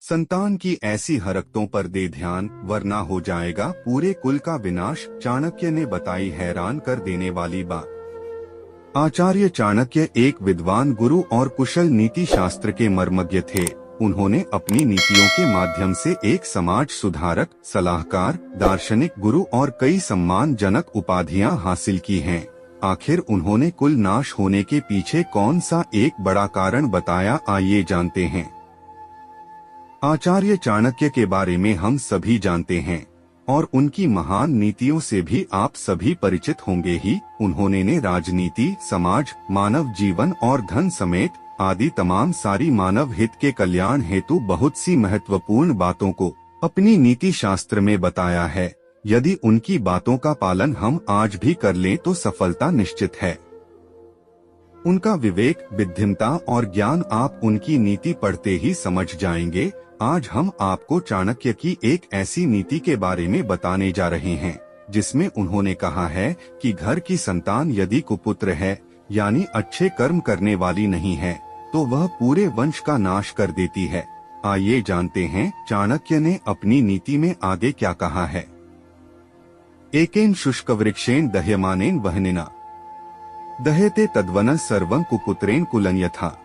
संतान की ऐसी हरकतों पर दे ध्यान, वरना हो जाएगा पूरे कुल का विनाश। चाणक्य ने बताई हैरान कर देने वाली बात। आचार्य चाणक्य एक विद्वान गुरु और कुशल नीति शास्त्र के मर्मज्ञ थे। उन्होंने अपनी नीतियों के माध्यम से एक समाज सुधारक, सलाहकार, दार्शनिक, गुरु और कई सम्मानजनक उपाधियां हासिल की हैं। आखिर उन्होंने कुल नाश होने के पीछे कौन सा एक बड़ा कारण बताया, आइए जानते हैं। आचार्य चाणक्य के बारे में हम सभी जानते हैं और उनकी महान नीतियों से भी आप सभी परिचित होंगे ही। उन्होंने राजनीति, समाज, मानव जीवन और धन समेत आदि तमाम सारी मानव हित के कल्याण हेतु बहुत सी महत्वपूर्ण बातों को अपनी नीति शास्त्र में बताया है। यदि उनकी बातों का पालन हम आज भी कर लें तो सफलता निश्चित है। उनका विवेक, बुद्धिमत्ता और ज्ञान आप उनकी नीति पढ़ते ही समझ जाएंगे। आज हम आपको चाणक्य की एक ऐसी नीति के बारे में बताने जा रहे हैं जिसमें उन्होंने कहा है कि घर की संतान यदि कुपुत्र है, यानी अच्छे कर्म करने वाली नहीं है, तो वह पूरे वंश का नाश कर देती है। आइए जानते हैं चाणक्य ने अपनी नीति में आगे क्या कहा है। एकेन शुष्कवृक्षेण दह्यमानेन वह्निना दह्यते तद्वनः सर्वं कुपुत्रेण कुलं यथा।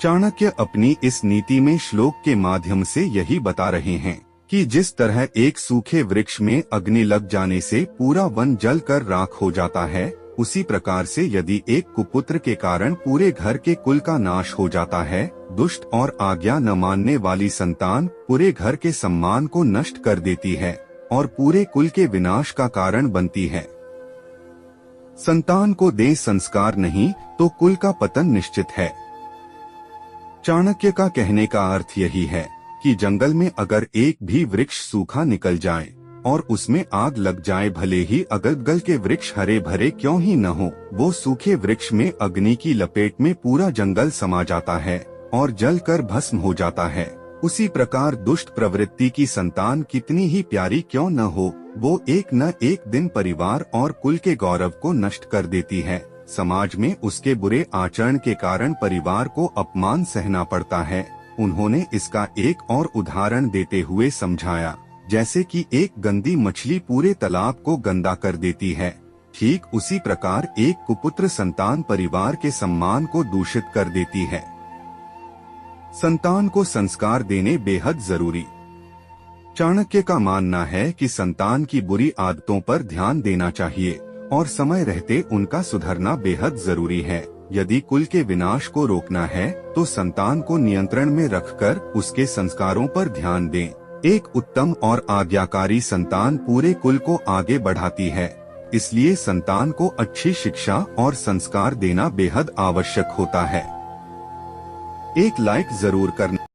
चाणक्य अपनी इस नीति में श्लोक के माध्यम से यही बता रहे हैं कि जिस तरह एक सूखे वृक्ष में अग्नि लग जाने से पूरा वन जल कर राख हो जाता है, उसी प्रकार से यदि एक कुपुत्र के कारण पूरे घर के कुल का नाश हो जाता है, दुष्ट और आज्ञा न मानने वाली संतान पूरे घर के सम्मान को नष्ट कर देती है और पूरे कुल के विनाश का कारण बनती है। संतान को दे संस्कार नहीं तो कुल का पतन निश्चित है। चाणक्य का कहने का अर्थ यही है कि जंगल में अगर एक भी वृक्ष सूखा निकल जाए और उसमें आग लग जाए, भले ही अगल-बगल के वृक्ष हरे भरे क्यों ही न हो, वो सूखे वृक्ष में अग्नि की लपेट में पूरा जंगल समा जाता है और जल कर भस्म हो जाता है। उसी प्रकार दुष्ट प्रवृत्ति की संतान कितनी ही प्यारी क्यों न हो, वो एक न एक दिन परिवार और कुल के गौरव को नष्ट कर देती है। समाज में उसके बुरे आचरण के कारण परिवार को अपमान सहना पड़ता है। उन्होंने इसका एक और उदाहरण देते हुए समझाया, जैसे कि एक गंदी मछली पूरे तालाब को गंदा कर देती है, ठीक उसी प्रकार एक कुपुत्र संतान परिवार के सम्मान को दूषित कर देती है। संतान को संस्कार देने बेहद जरूरी। चाणक्य का मानना है कि संतान की बुरी आदतों पर ध्यान देना चाहिए और समय रहते उनका सुधरना बेहद जरूरी है। यदि कुल के विनाश को रोकना है तो संतान को नियंत्रण में रखकर उसके संस्कारों पर ध्यान दें। एक उत्तम और आज्ञाकारी संतान पूरे कुल को आगे बढ़ाती है, इसलिए संतान को अच्छी शिक्षा और संस्कार देना बेहद आवश्यक होता है। एक लाइक जरूर करना।